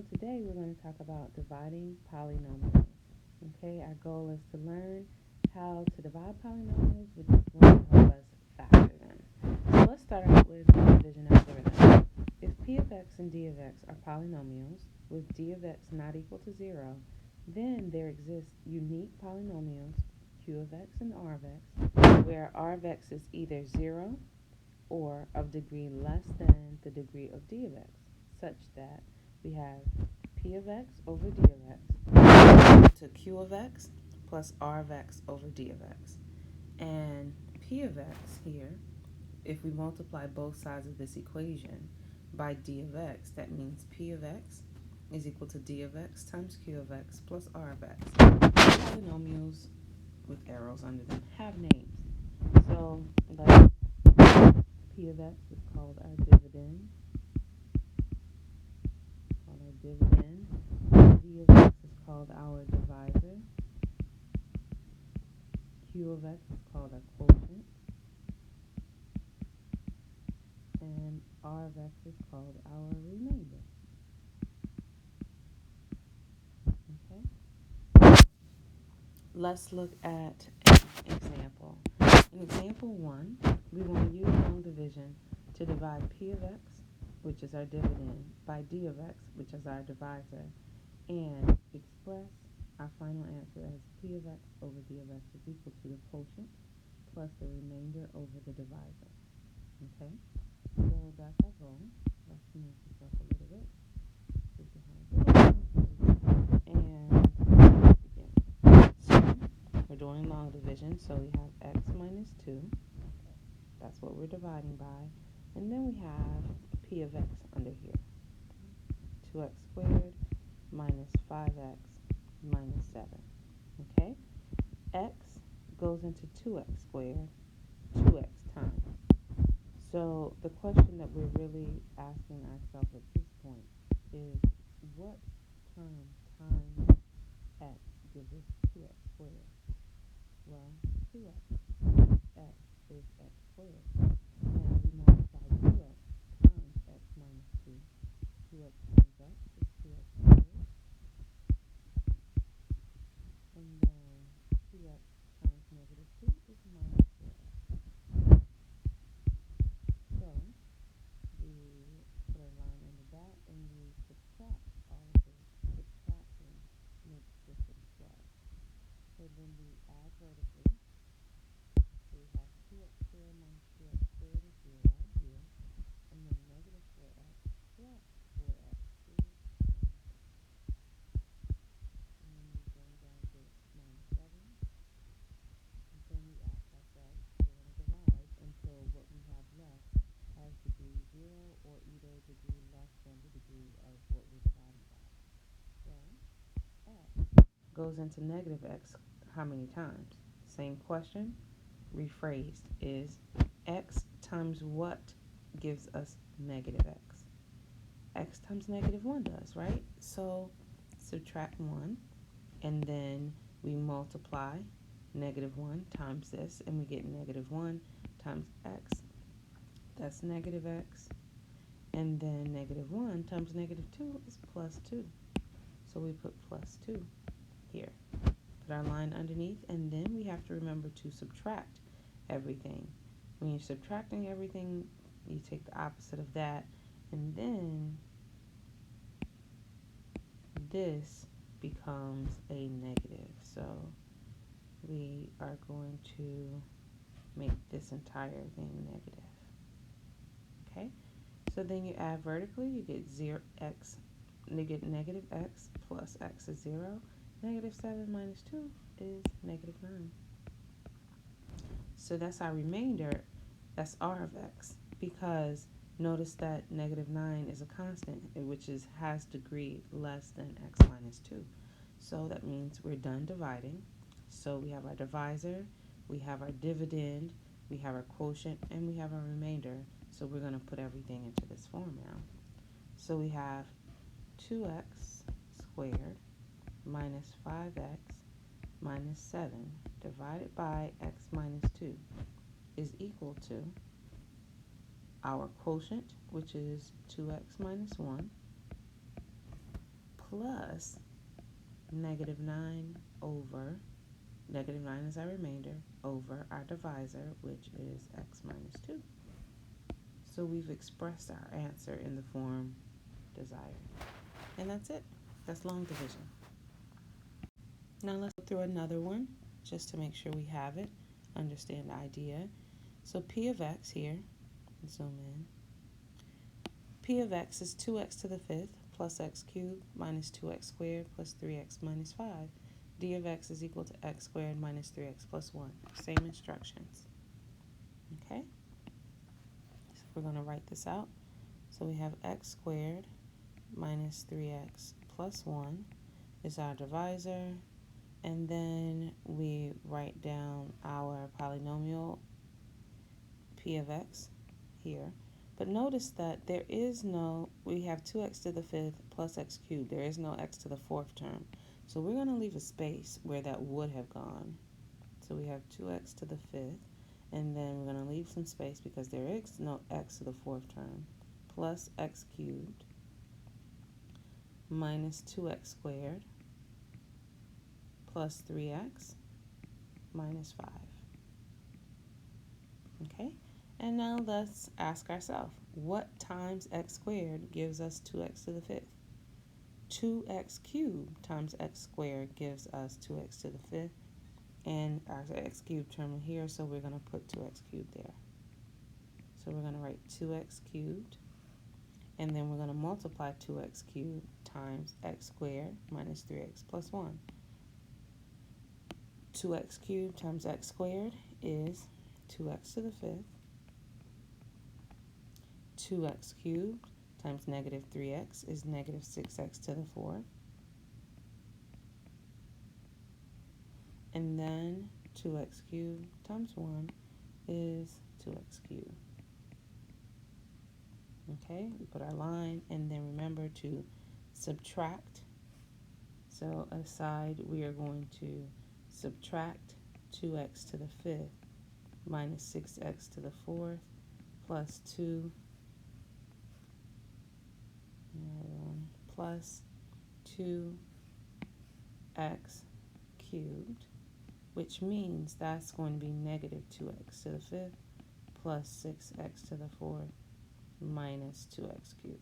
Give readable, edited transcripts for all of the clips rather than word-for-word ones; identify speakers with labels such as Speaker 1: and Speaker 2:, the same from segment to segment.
Speaker 1: So today we're going to talk about dividing polynomials. Okay, our goal is to learn how to divide polynomials, which is going to help us factor them. So let's start out with the division algorithm. If p of x and d of x are polynomials with d of x not equal to 0, then there exist unique polynomials q of x and r of x, where r of x is either 0 or of degree less than the degree of d of x, such that we have p of x over d of x to q of x plus r of x over d of x. And p of x here, if we multiply both sides of this equation by d of x, that means p of x is equal to d of x times q of x plus r of x. Polynomials with arrows under them have names. So, like p of x is called our dividend. D of x is called our divisor. Q of x is called our quotient. And r of x is called our remainder. Okay? Let's look at an example. In example 1, we want to use long division to divide p of x, which is our dividend, by d of x, which is our divisor, and express our final answer as p of x over d of x is equal to the quotient plus the remainder over the divisor. Okay? So that's our goal. Let's move this up a little bit. And begin. So we're doing long division, so we have x minus 2. That's what we're dividing by. And then we have p of x under here. 2x squared minus 5x minus 7. Okay? X goes into 2x squared 2x times. So the question that we're really asking ourselves at this point is, what term times x gives us 2x squared? Well, 2x. X is x squared. Now we multiply 2x times x minus 2. 2x times x is 2x squared. And then 2x times negative 2 is minus 4x. So we put a line under that and we subtract all of this. Subtracting makes difference squared. So then we add vertically. So we have 2x squared minus 2x squared is 0 here. And then negative 4x plus 4x is minus 8. And then we bring down to minus 7. And then we ask ourselves, we're going to divide until what we have left has degree 0 or either degree less than the degree of what we're dividing by. So x goes into negative x how many times? Same question, rephrased, is x times what gives us negative x? X times negative 1 does, right? So subtract 1, and then we multiply negative 1 times this, and we get negative 1 times x. That's negative x. And then negative 1 times negative 2 is plus 2. So we put plus 2 here. Put our line underneath, and then we have to remember to subtract everything. When you're subtracting everything, you take the opposite of that, and then this becomes a negative. So we are going to make this entire thing negative. Okay? So then you add vertically, you get 0x, you get negative x plus x is 0. Negative 7 minus 2 is negative 9. So that's our remainder. That's r of x, because notice that negative 9 is a constant, which has degree less than x minus 2. So that means we're done dividing. So we have our divisor, we have our dividend, we have our quotient, and we have our remainder. So we're going to put everything into this form now. So we have 2x squared minus 5x minus 7 divided by x minus 2 is equal to our quotient, which is 2x minus 1, plus negative 9 over, negative 9 is our remainder, over our divisor, which is x minus 2. So we've expressed our answer in the form desired. And that's it. That's long division. Now let's go through another one, just to make sure we have it, understand the idea. So p of x here, zoom in. P of x is 2x to the 5th plus x cubed minus 2x squared plus 3x minus 5. D of x is equal to x squared minus 3x plus 1. Same instructions. Okay? So we're going to write this out. So we have x squared minus 3x plus 1 is our divisor. And then we write down our polynomial p of x here. But notice that there is no, we have 2x to the 5th plus x cubed. There is no x to the 4th term. So we're going to leave a space where that would have gone. So we have 2x to the 5th, and then we're going to leave some space because there is no x to the 4th term, plus x cubed minus 2x squared plus 3x minus 5. Okay? And now let's ask ourselves, what times x squared gives us 2x to the 5th? 2x cubed times x squared gives us 2x to the 5th. And our x cubed term here, so we're going to put 2x cubed there. So we're going to write 2x cubed. And then we're going to multiply 2x cubed times x squared minus 3x plus 1. 2x cubed times x squared is 2x to the 5th. 2x cubed times negative 3x is negative 6x to the 4th. And then 2x cubed times 1 is 2x cubed. Okay, we put our line, and then remember to subtract. So aside, we are going to subtract 2x to the 5th minus 6x to the 4th plus 2 plus 2x cubed, which means that's going to be negative 2x to the 5th plus 6x to the 4th minus 2x cubed.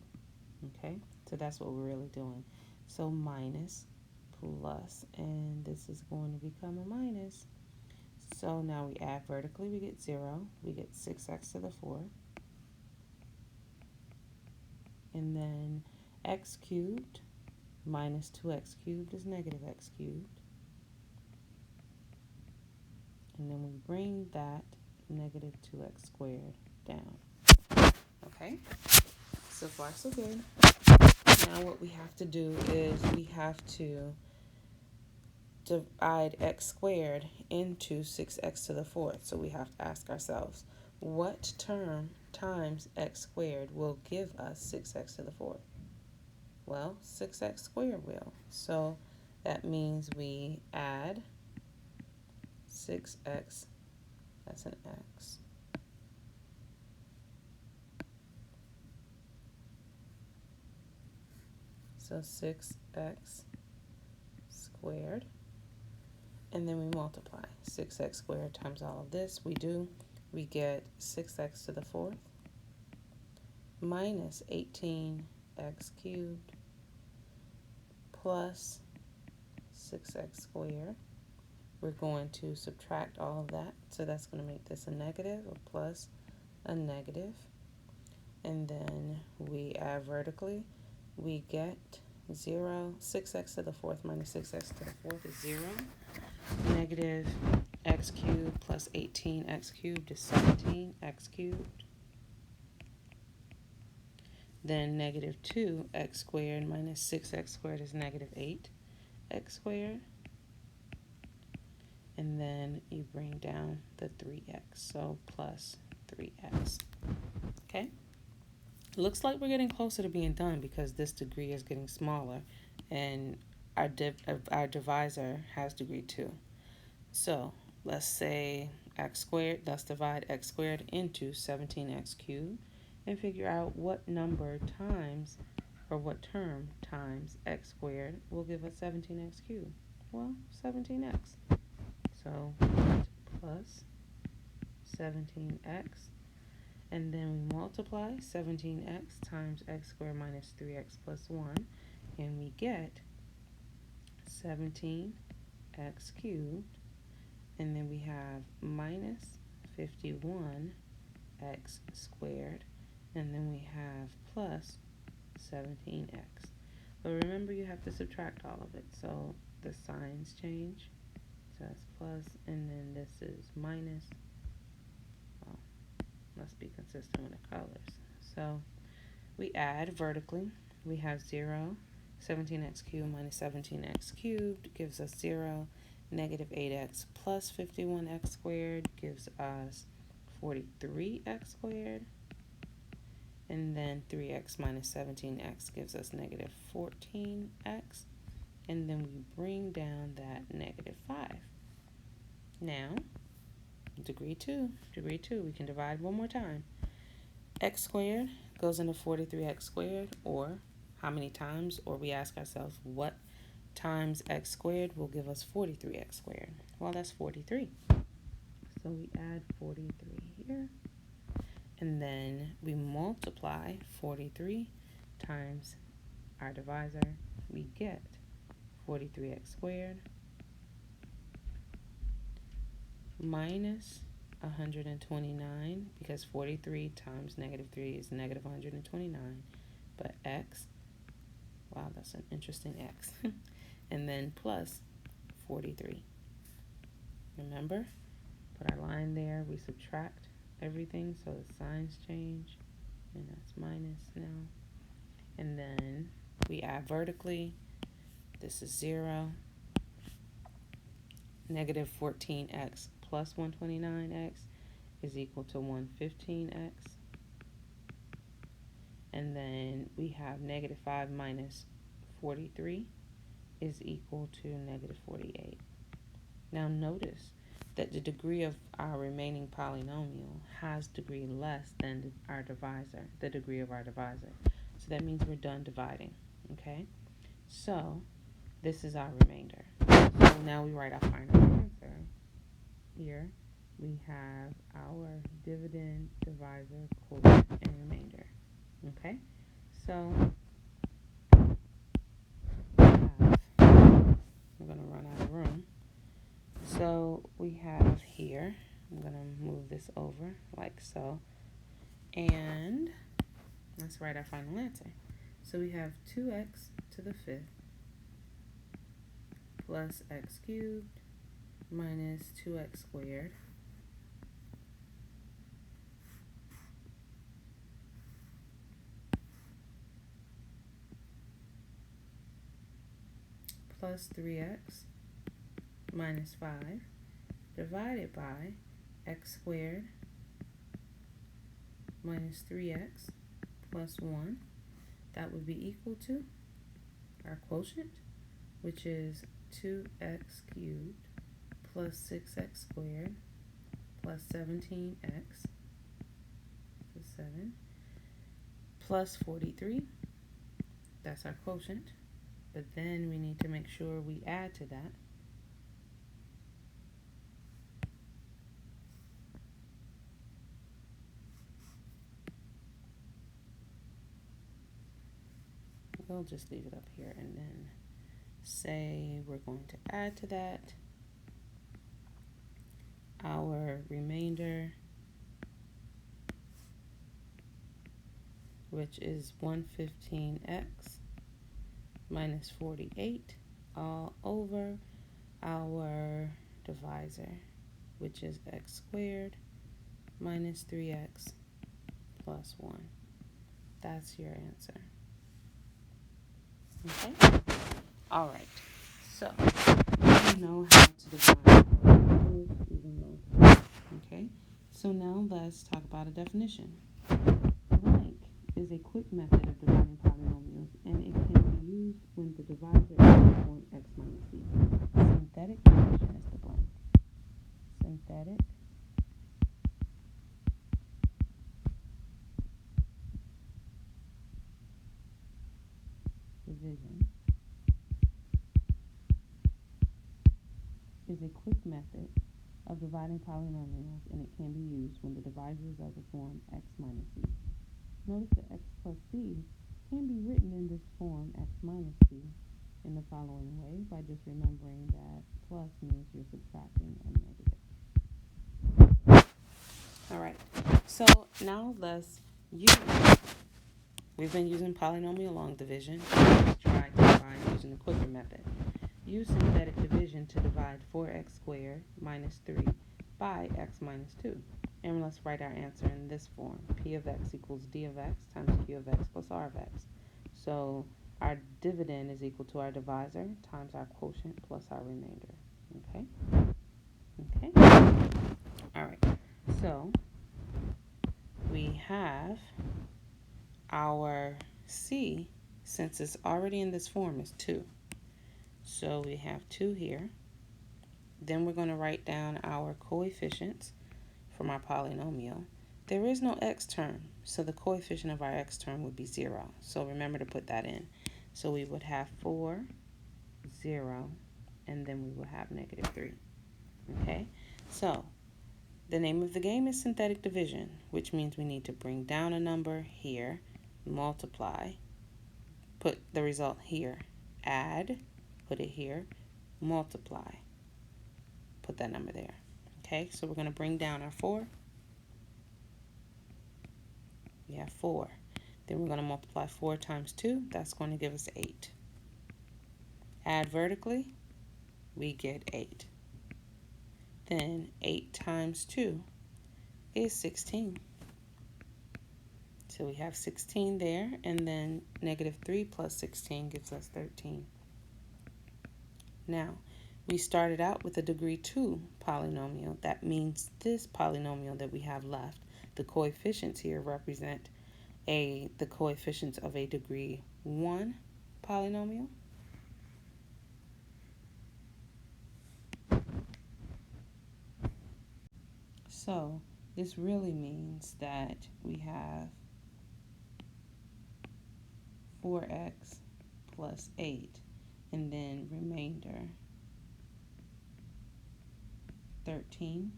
Speaker 1: Okay, so that's what we're really doing. So minus, plus, and this is going to become a minus. So now we add vertically, we get 0. We get 6x to the 4th. And then x cubed minus 2x cubed is negative x cubed. And then we bring that negative 2x squared down. Okay, so far so good. Now what we have to do is we have to divide x squared into 6x to the 4th. So we have to ask ourselves, what term times x squared will give us 6x to the 4th? Well, 6x squared will. So that means we add 6x, that's an x, so 6x squared, and then we multiply 6x squared times all of this. We get 6x to the 4th minus 18x cubed plus 6x squared. We're going to subtract all of that, so that's going to make this a negative, a plus, a negative, and then we add vertically. We get 0. 6x to the 4th minus 6x to the 4th is 0. Negative x cubed plus 18x cubed is 17x cubed. Then negative 2x squared minus 6x squared is negative 8x squared. And then you bring down the 3x, so plus 3x. Okay? Looks like we're getting closer to being done because this degree is getting smaller, and our divisor has degree 2. So let's say x squared, let's divide x squared into 17x cubed and figure out what number times or what term times x squared will give us 17x cubed? Well, 17x. So plus 17x, and then we multiply 17x times x squared minus 3x plus 1, and we get 17x cubed, and then we have minus 51x squared, and then we have plus 17x. But remember, you have to subtract all of it, so the signs change. So that's plus, and then this is minus. Well, let's be consistent with the colors. So we add vertically. We have 0. 17x cubed minus 17x cubed gives us 0. Negative 8x plus 51x squared gives us 43x squared. And then 3x minus 17x gives us negative 14x. And then we bring down that negative 5. Now, degree 2, we can divide one more time. X squared goes into 43x squared, or how many times, or we ask ourselves what times x squared will give us 43x squared. Well, that's 43. So we add 43 here. And then we multiply 43 times our divisor. We get 43x squared minus 129, because 43 times negative 3 is negative 129. But x, wow, that's an interesting x. And then plus 43. Remember, put our line there. We subtract everything, so the signs change, and that's minus now. And then we add vertically. This is 0. Negative 14x plus 129x is equal to 115x. And then we have negative 5 minus 43 is equal to negative 48. Now notice that the degree of our remaining polynomial has degree less than our divisor, the degree of our divisor. So that means we're done dividing, okay? So this is our remainder. So now we write our final answer. Here we have our dividend, divisor, quotient, and remainder, okay? So we're going to run out of room. So we have here, I'm going to move this over like so, and let's write our final answer. So we have 2x to the 5th plus x cubed minus 2x squared plus 3x minus 5 divided by x squared minus 3x plus 1. That would be equal to our quotient, which is 2x cubed plus 6x squared plus 17x, so 7, plus 43. That's our quotient. But then we need to make sure we add to that. We'll just leave it up here and then say we're going to add to that our remainder, which is 115x minus 48 all over our divisor, which is x squared minus 3x plus 1. That's your answer. Okay? All right. So, you know how to define okay? So now let's talk about a definition. Blank is a quick method of dividing polynomials, and it can be used when the divisor is form x minus b. Synthetic definition is the blank. Synthetic division is a quick method of dividing polynomials, and it can be used when the divisors are the form x minus c. Notice that x plus c can be written in this form x minus c in the following way by just remembering that plus means you're subtracting a negative. Alright, so now let's use, we've been using polynomial long division. Let's try to divide using the quicker method. Use synthetic division to divide 4x squared minus 3 by x minus 2. And let's write our answer in this form. P of x equals d of x times q of x plus r of x. So our dividend is equal to our divisor times our quotient plus our remainder. Okay? Alright, so we have our c, since it's already in this form, is 2. So we have 2 here. Then we're going to write down our coefficients from our polynomial. There is no x term, so the coefficient of our x term would be 0. So remember to put that in. So we would have 4, 0, and then we will have negative 3. Okay, so the name of the game is synthetic division, which means we need to bring down a number here, multiply, put the result here, add, put it here, multiply, put that number there. Okay, so we're going to bring down our 4. We have 4. Then we're going to multiply 4 times 2. That's going to give us 8. Add vertically, we get 8. Then 8 times 2 is 16. So we have 16 there, and then negative 3 plus 16 gives us 13. Now, we started out with a degree 2 polynomial. That means this polynomial that we have left, the coefficients here represent the coefficients of a degree 1 polynomial. So this really means that we have 4x plus 8 and then remainder 13,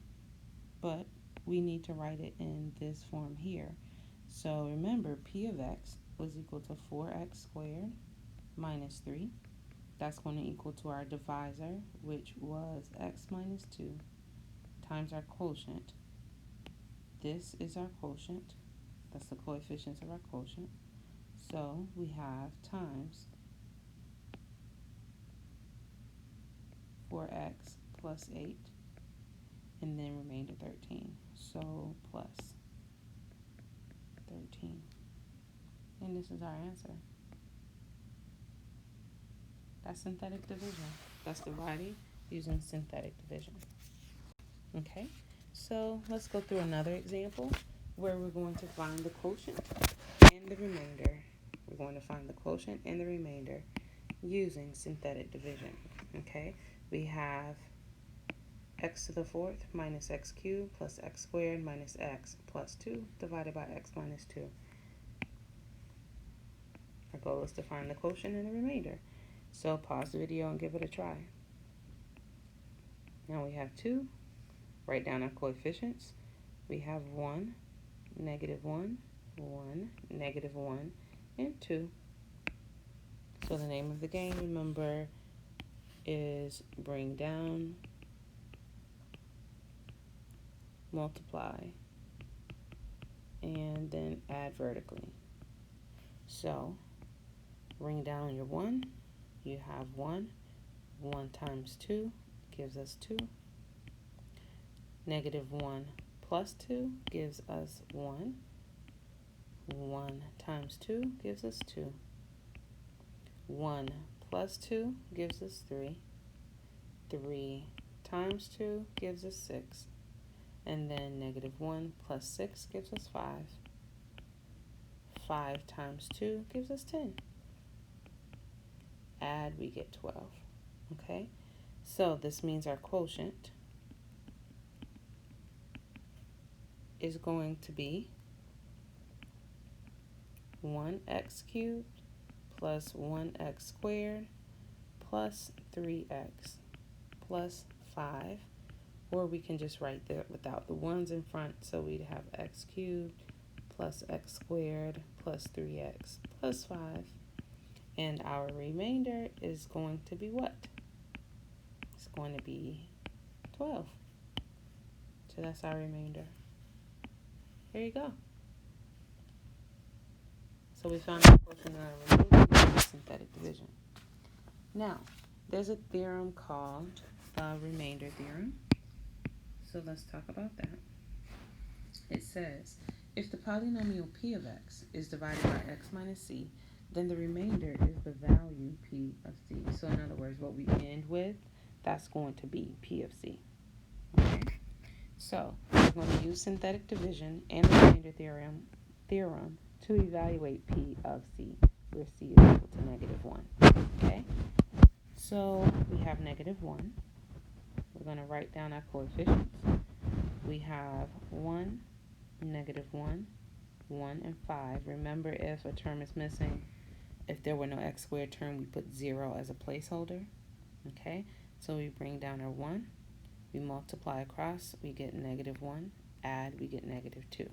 Speaker 1: but we need to write it in this form here. So remember, p of x was equal to 4x squared minus 3. That's going to equal to our divisor, which was x minus 2, times our quotient. This is our quotient. That's the coefficients of our quotient. So we have times 4x plus 8, and then remainder 13. So plus 13. And this is our answer. That's synthetic division. That's dividing using synthetic division. Okay, so let's go through another example where we're going to find the quotient and the remainder. We're going to find the quotient and the remainder using synthetic division. Okay, we have x to the 4th minus x cubed plus x squared minus x plus 2 divided by x minus 2. Our goal is to find the quotient and the remainder. So pause the video and give it a try. Now we have 2. Write down our coefficients. We have 1, negative 1, 1, negative 1, and 2. So the name of the game, remember, is bring down, multiply, and then add vertically. So bring down your 1. You have 1. 1 times 2 gives us 2. Negative 1 plus 2 gives us 1. 1 times 2 gives us 2. 1 plus 2 gives us 3. 3 times 2 gives us 6. And then negative 1 plus 6 gives us 5. 5 times 2 gives us 10. Add, we get 12. Okay? So this means our quotient is going to be 1x cubed plus 1x squared plus 3x plus 5. Or we can just write that without the ones in front, so we'd have x cubed plus x squared plus 3x plus 5. And our remainder is going to be what? It's going to be 12. So that's our remainder. Here you go. So we found a portion that are removed using synthetic division. Now, there's a theorem called the remainder theorem. So let's talk about that. It says, if the polynomial p of x is divided by x minus c, then the remainder is the value p of c. So in other words, what we end with, that's going to be p of c. Okay? So we're going to use synthetic division and the remainder theorem to evaluate p of c, where c is equal to -1. Okay? So we have -1. We're going to write down our coefficients. We have 1, -1, 1, and 5. Remember, if a term is missing, if there were no x squared term, we put 0 as a placeholder. Okay? So we bring down our 1. We multiply across, we get -1. Add, we get -2.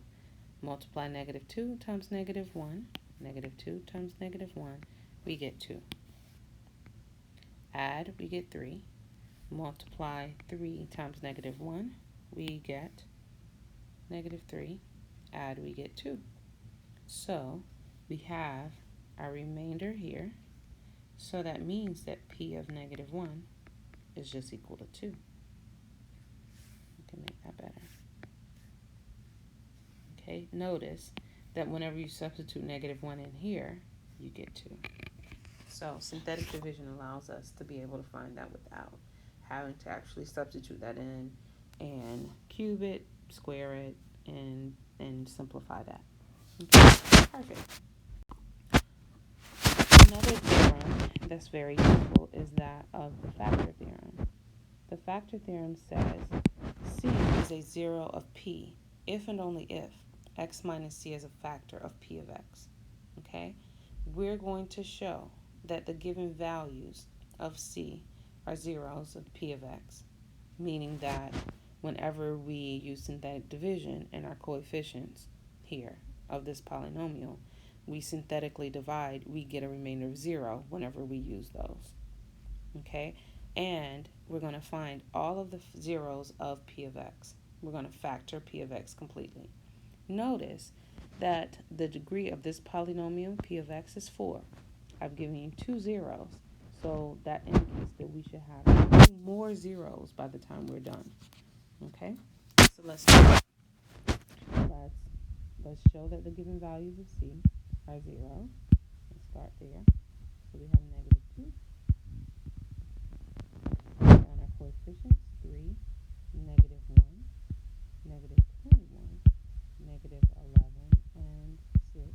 Speaker 1: Multiply -2 times -1. -2 times -1, we get 2. Add, we get 3. Multiply 3 times -1, we get -3. Add, we get 2. So we have our remainder here. So that means that p of -1 is just equal to 2. We can make that better. Okay, notice that whenever you substitute -1 in here, you get 2. So synthetic division allows us to be able to find that without having to actually substitute that in and cube it, square it, and simplify that. Okay, perfect. Another theorem that's very useful is that of the factor theorem. The factor theorem says c is a 0 of p if and only if x minus c is a factor of p of x. Okay? We're going to show that the given values of c are zeros of p of x, meaning that whenever we use synthetic division in our coefficients here of this polynomial, we synthetically divide, we get a remainder of 0 whenever we use those. Okay? And we're going to find all of the zeros of p of x. We're going to factor p of x completely. Notice that the degree of this polynomial, p of x, is 4. I've given you 2 zeros, so that indicates that we should have 2 more zeros by the time we're done. Okay? So let's show that the given values of c are 0. Let's start there. So we have -2. On our coefficients, 3, -1, -21, -11, and 6.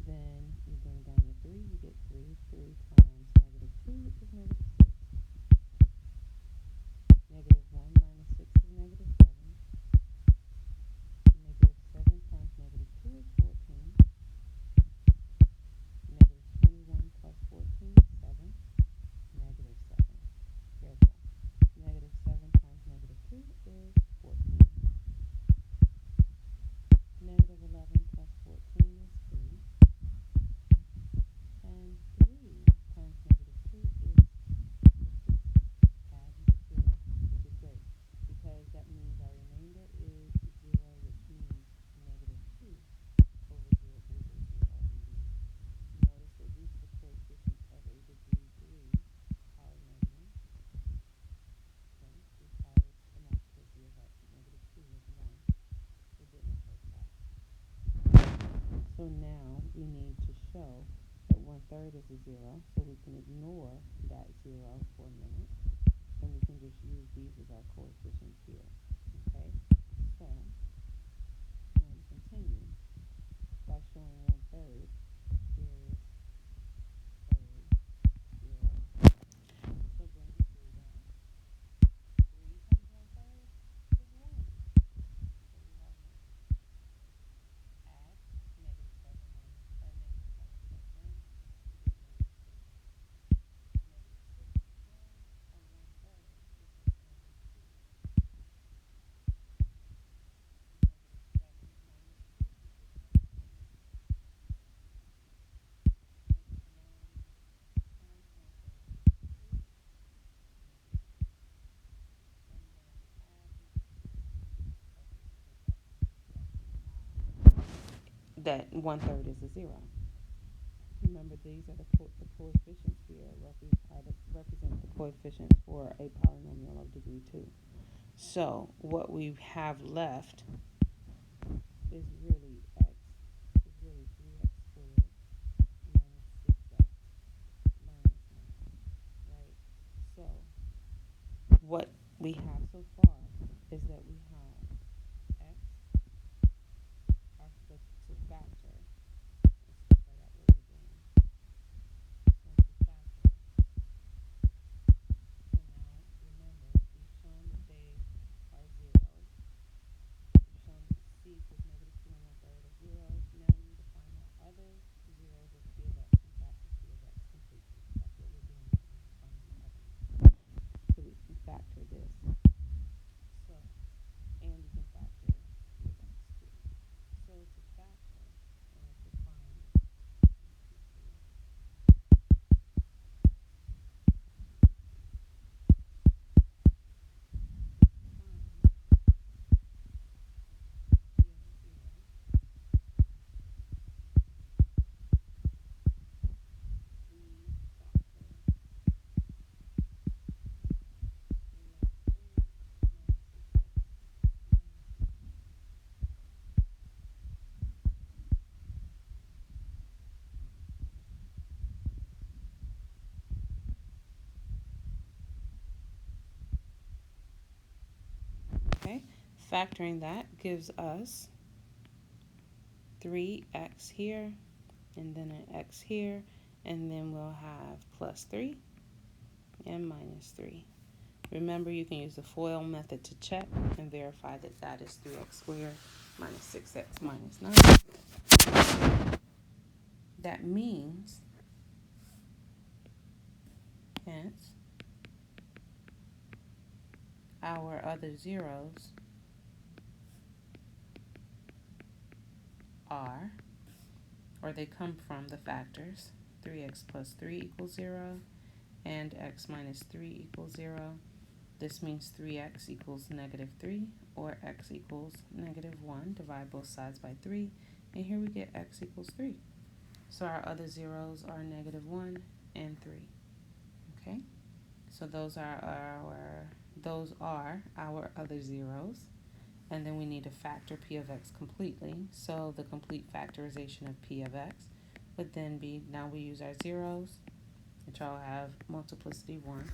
Speaker 1: Then you bring down your 3, you get 3. 3 times -2 is -6. -1 minus 6 is -7. -7 times -2 is 14. -21 plus 14 is 7. -7. Careful. -7 times -2 is 14. -11 plus 14 is 3. And 3 times -2 is 6. Add 0, which is great, because that means our remainder is 0, which means -2 over 0 is a 0 indeed. Notice that due to the coefficients of a degree 3 polynomial, okay, this power, the multiplicity of -2 is 1. It didn't hurt that. So now we need to show that 1/3 is a 0, so we can ignore that 0 for a minute, and we can just use these as our coefficients here. Okay? So I'm going to continue by showing 1/3 is a 0. So bring the 3 down. 3 times 1/3 is 1. So we have 1. Add -7 minus -7 plus 1, you get that 1/3 is a 0. Remember, these are the coefficients here represent the coefficients for a polynomial of degree 2. So what we have left is really 3x squared minus 6x minus 9, right? So what we have so far is that we have x, our to factor. Let's write out what we're doing. So to factor. So now remember, we've shown that they are zeros. We've shown that c equals negative 2 and 1/3 are zeros. Now we need to find the other zeros of p of x and factor p of x completely. That's what we're doing right now, finding the other ones. So we can factor this. So, and we can factor p of x too. So to factor, or to find, okay, factoring that gives us 3x here, and then an x here, and then we'll have plus 3 and minus 3. Remember, you can use the FOIL method to check and verify that that is 3x squared minus 6x minus 9. That means, hence, our other zeros are, or they come from the factors, 3x plus 3 equals 0, and x minus 3 equals 0. This means 3x equals negative 3, or x equals negative 1. Divide both sides by 3, and here we get x equals 3. So our other zeros are negative 1 and 3. Okay? So those are our other zeros. And then we need to factor p of x completely. So the complete factorization of p of x would then be, now we use our zeros, which all have multiplicity 1.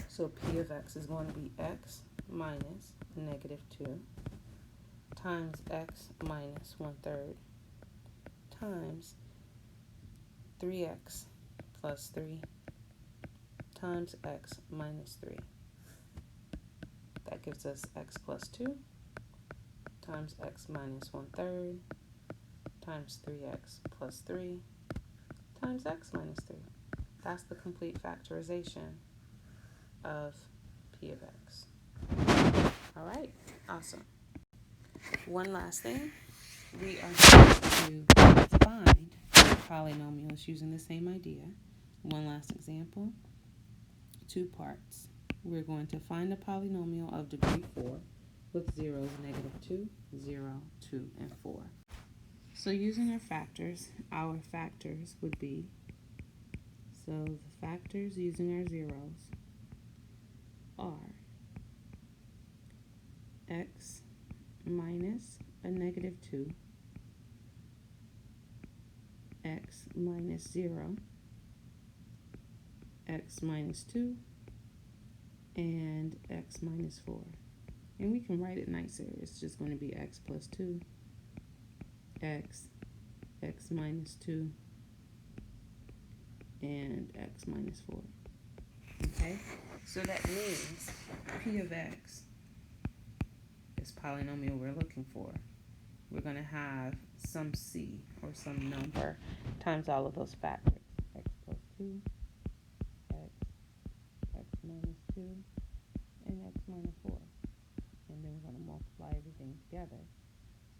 Speaker 1: So p of x is going to be x minus negative 2 times x minus 1/3 times 3x plus 3 times x minus 3. That gives us x plus 2 times x minus 1/3 times 3x plus 3 times x minus 3. That's the complete factorization of p of x. All right, awesome. One last thing, we are going to find polynomials using the same idea. One last example, 2 parts. We're going to find a polynomial of degree 4 with zeros negative 2, 0, 2, and 4. So using our factors would be, so the factors using our zeros are x minus a negative 2, x minus 0, x minus 2, and x minus 4. And we can write it nicer. It's just going to be x plus 2, x minus 2, and x minus 4. Okay? So that means p of x, this polynomial we're looking for, we're going to have some c, or some number, times all of those factors. X plus 2, x minus 2, and x minus 4. And then we're going to multiply everything together.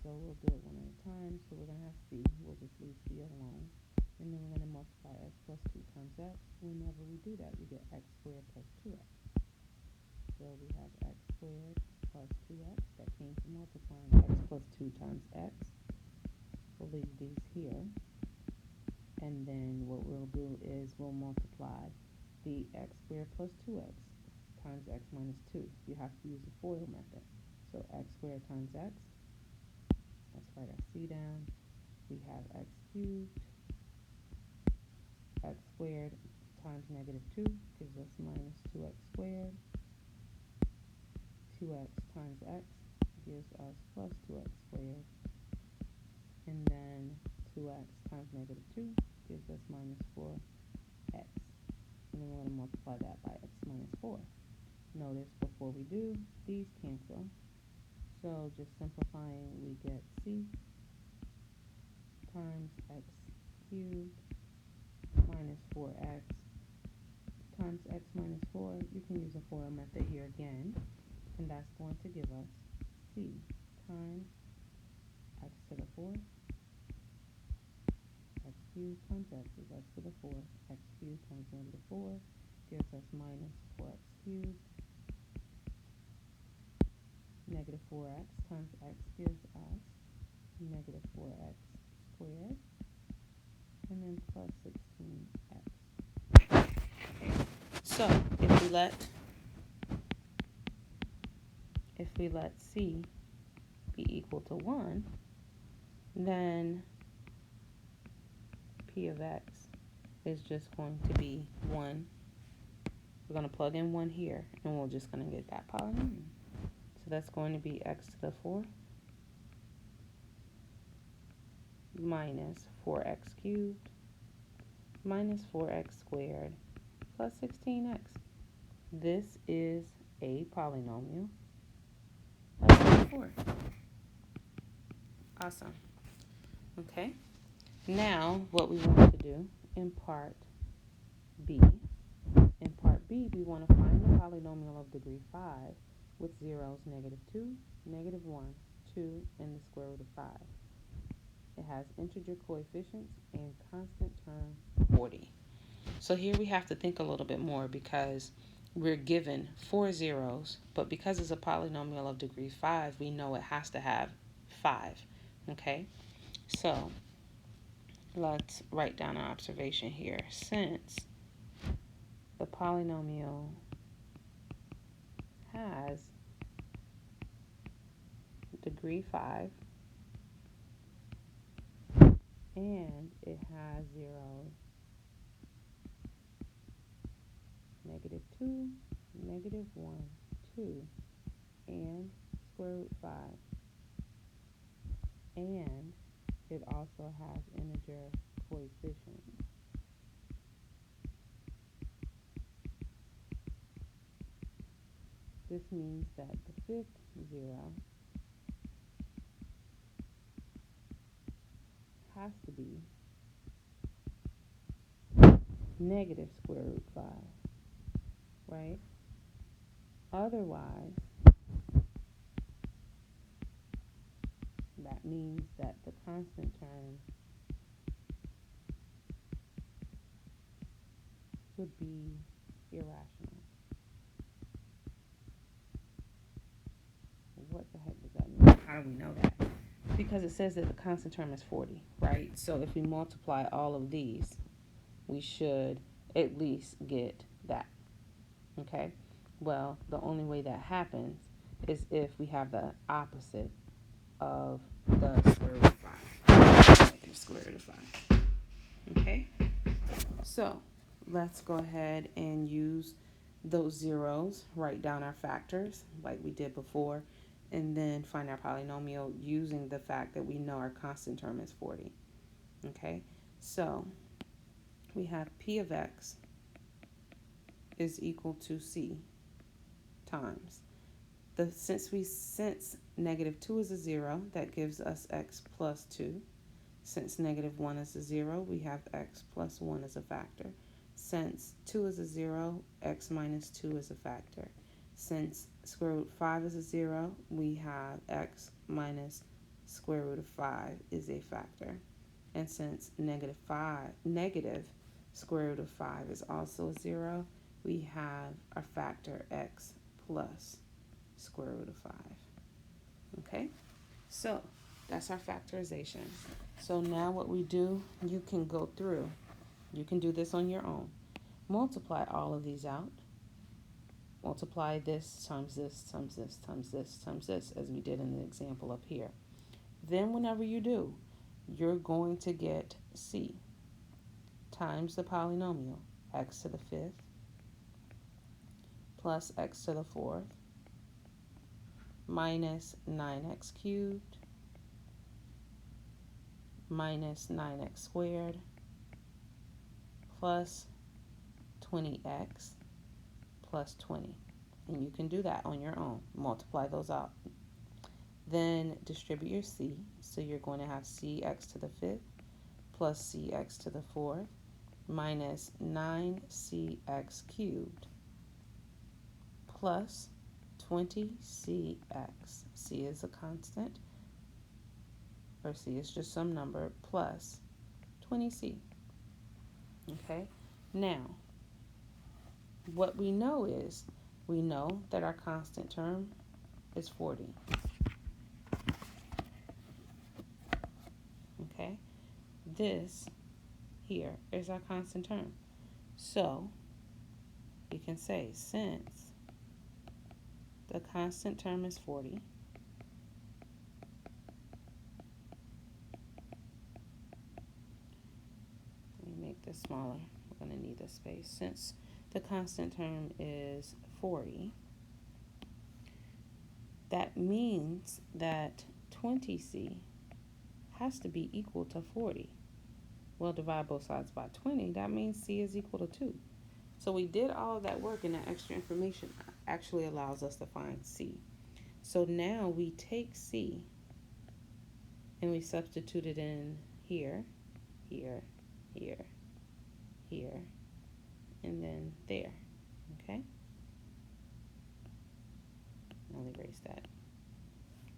Speaker 1: So we'll do it one at a time. So we're going to have c. We'll just leave c alone. And then we're going to multiply x plus 2 times x. Whenever we do that, we get x squared plus 2x. So we have x squared plus 2x. That came from multiplying x plus 2 times x. We'll leave these here. And then what we'll do is we'll multiply the x squared plus 2x times x minus 2. You have to use the FOIL method. So x squared times x. Let's write our c down. We have x cubed. X squared times negative 2 gives us minus 2x squared. 2x times x gives us plus 2x squared. And then 2x times negative 2 gives us minus 4x. And then we're going to multiply that by x minus 4. Notice before we do, these cancel. So just simplifying, we get c times x cubed minus 4x times x minus 4. You can use a FOIL method here again. And that's going to give us c times x to the 4th. X cubed times x is x to the 4th. X cubed times negative 4 gives us minus 4x cubed. Negative 4x times x gives us negative 4x squared. And then plus 16x. So if we let c be equal to 1, then p of x is just going to be 1. We're going to plug in 1 here, and we're just going to get that polynomial. So that's going to be x to the 4th minus 4x cubed minus 4x squared plus 16x. This is a polynomial of 4. Awesome. Okay. Now, what we want to do in part B. In part B, we want to find the polynomial of degree 5 with zeros negative 2, negative 1, 2, and the square root of 5. It has integer coefficients and constant term 40. So here we have to think a little bit more because we're given 4 zeros, but because it's a polynomial of degree 5, we know it has to have 5. Okay? So let's write down our observation here. Since the polynomial has degree 5 and it has zeros negative 2, negative 1, 2, and square root 5, and it also has integer coefficients. This means that the 5th zero has to be negative square root 5, right? Otherwise, that means that the constant term would be irrational. What the heck does that mean? How do we know that? Because it says that the constant term is 40, right? So if we multiply all of these, we should at least get that, okay? Well, the only way that happens is if we have the opposite of the square root of 5, negative square root of 5, okay? So let's go ahead and use those zeros, write down our factors like we did before, and then find our polynomial using the fact that we know our constant term is 40. Okay, so we have p of x is equal to c times. Since negative 2 is a 0, that gives us x plus 2. Since negative 1 is a 0, we have x plus 1 as a factor. Since 2 is a 0, x minus 2 is a factor. Since square root 5 is a 0, we have x minus square root of 5 is a factor. And since negative square root of 5 is also a 0, we have our factor x plus square root of 5. Okay, so that's our factorization. So now what we do, you can go through, you can do this on your own. Multiply all of these out. Multiply this times this times this times this times this, as we did in the example up here. Then whenever you do, you're going to get C times the polynomial x to the 5th plus x to the 4th minus 9x cubed minus 9x squared plus 20x plus 20. And you can do that on your own. Multiply those out. Then distribute your c. So you're going to have cx to the 5th plus cx to the 4th minus 9cx cubed plus 20cx. C is a constant, or c is just some number, plus 20c. Okay? Now, what we know is, we know that our constant term is 40. Okay? This here is our constant term. So, we can say, since the constant term is 40, let me make this smaller. We're going to need this space. Since the constant term is 40, that means that 20c has to be equal to 40. Well, divide both sides by 20. That means c is equal to 2. So we did all of that work, and that extra information actually allows us to find c. So now we take c and we substitute it in here, here, here, here, and then there. Okay? I'll erase that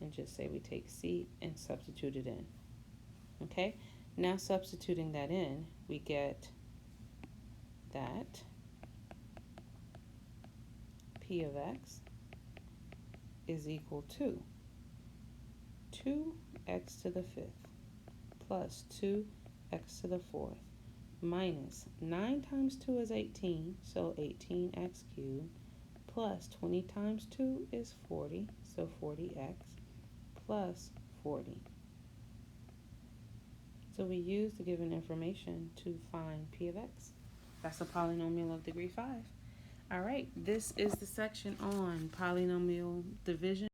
Speaker 1: and just say we take c and substitute it in. Okay? Now substituting that in, we get that p of x is equal to 2x to the 5th plus 2x to the 4th minus 9 times 2 is 18, so 18x cubed, plus 20 times 2 is 40, so 40x, plus 40. So we use the given information to find p of x. That's a polynomial of degree 5. All right, this is the section on polynomial division.